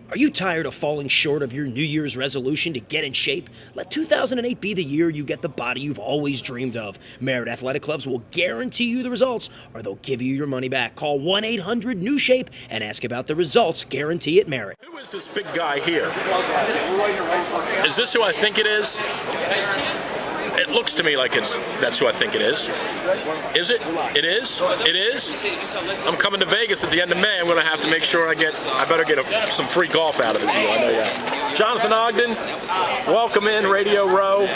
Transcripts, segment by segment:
Are you tired of falling short of your New Year's resolution to get in shape? Let 2008 be the year you get the body you've always dreamed of. Merit Athletic Clubs will guarantee you the results, or they'll give you your money back. Call 1-800-NEW-SHAPE and ask about the results guarantee at Merit. Who is this big guy here? Is this who I think it is? It looks to me like that's who I think it is. Is it? It is? It is? I'm coming to Vegas at the end of May. I'm going to have to make sure I better get some free golf out of the deal. I know that. Jonathan Ogden, welcome in Radio Row.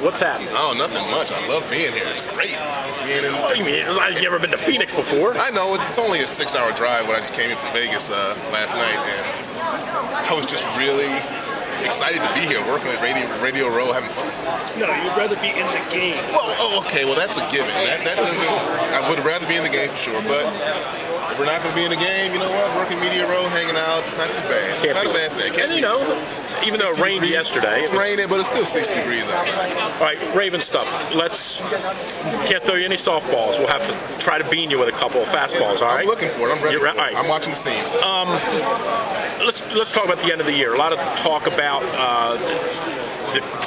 What's happening? Oh, nothing much. I love being here. It's great. What do you mean? I've never been to Phoenix before. I know. It's only a 6-hour drive, but I just came in from Vegas last night, and I was just really excited to be here, working at Radio Row, having fun. No, you'd rather be in the game. Well, okay. Well, that's a given. That doesn't. I would rather be in the game for sure, but if we're not going to be in the game, you know what? Working Media Row, hanging out, it's not too bad. It's not a bad thing. And you know, even though it rained yesterday. It's raining, but it's still 60 degrees outside. All right, Raven stuff. Can't throw you any softballs. We'll have to try to bean you with a couple of fastballs, all right? I'm looking for it. I'm ready for it. Right. I'm watching the seams. Let's talk about the end of the year. A lot of talk about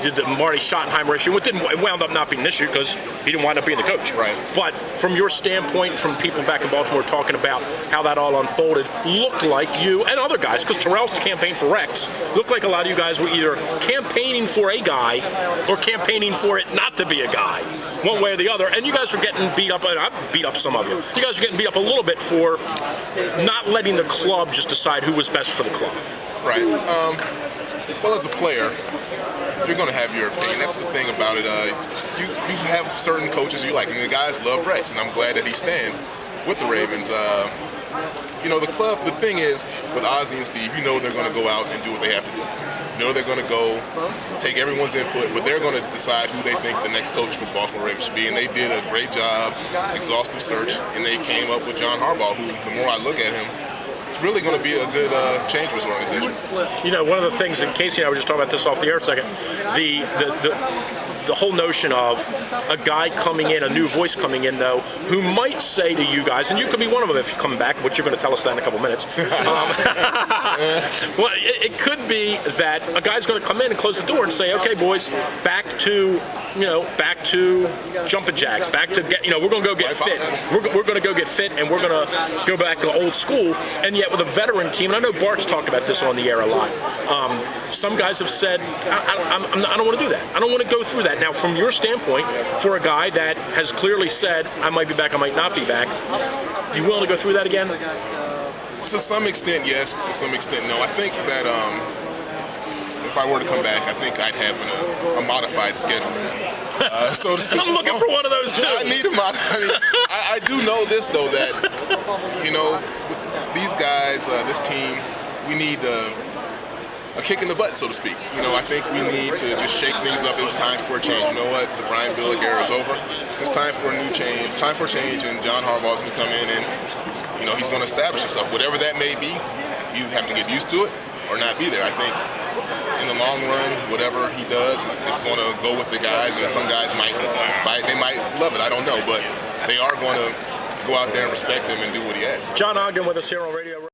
the Marty Schottenheimer issue. It wound up not being an issue because he didn't wind up being the coach. Right. But from your standpoint, from people back in Baltimore talking about how that all unfolded, looked like you and other guys, because Terrell's campaign for Rex, looked like a lot of you guys were either campaigning for a guy or campaigning for it not to be a guy, one way or the other. And you guys are getting beat up, and I've beat up some of you. You guys are getting beat up a little bit for not letting the club just decide who was best for the club. Right. Well, as a player, you're going to have your opinion. That's the thing about it. You have certain coaches you like. I mean, the guys love Rex, and I'm glad that he's staying with the Ravens. You know, the club, the thing is, with Ozzie and Steve, you know they're going to go out and do what they have to do. You know they're going to go take everyone's input, but they're going to decide who they think the next coach for the Baltimore Ravens should be. And they did a great job, exhaustive search, and they came up with John Harbaugh, who, the more I look at him, it's really going to be a good change for this organization. You know, one of the things, and Casey and I were just talking about this off the air a second, the whole notion of a guy coming in, a new voice coming in, though, who might say to you guys, and you could be one of them if you come back, which you're going to tell us that in a couple minutes. Well, it could be that a guy's going to come in and close the door and say, okay, boys, back to jumping jacks, back to we're going to go get fit. We're going to go get fit, and we're going to go back to old school. And yet with a veteran team, and I know Bart's talked about this on the air a lot, some guys have said, I don't want to do that. I don't want to go through that. Now, from your standpoint, for a guy that has clearly said, I might be back, I might not be back, you willing to go through that again? To some extent, yes. To some extent, no. I think that if I were to come back, I think I'd have a modified schedule, so to speak. I'm looking for one of those too. I need a modified. I do know this though, that with these guys, this team, we need a kick in the butt, so to speak. I think we need to just shake things up. It was time for a change. You know what? The Brian Billick era is over. It's time for a new change. It's time for a change, and John Harbaugh's going to come in and, he's going to establish himself. Whatever that may be, you have to get used to it or not be there. I think in the long run, whatever he does, it's going to go with the guys, and some guys might fight. They might love it. I don't know, but they are going to go out there and respect him and do what he asks. Jon Ogden with us here on Radio.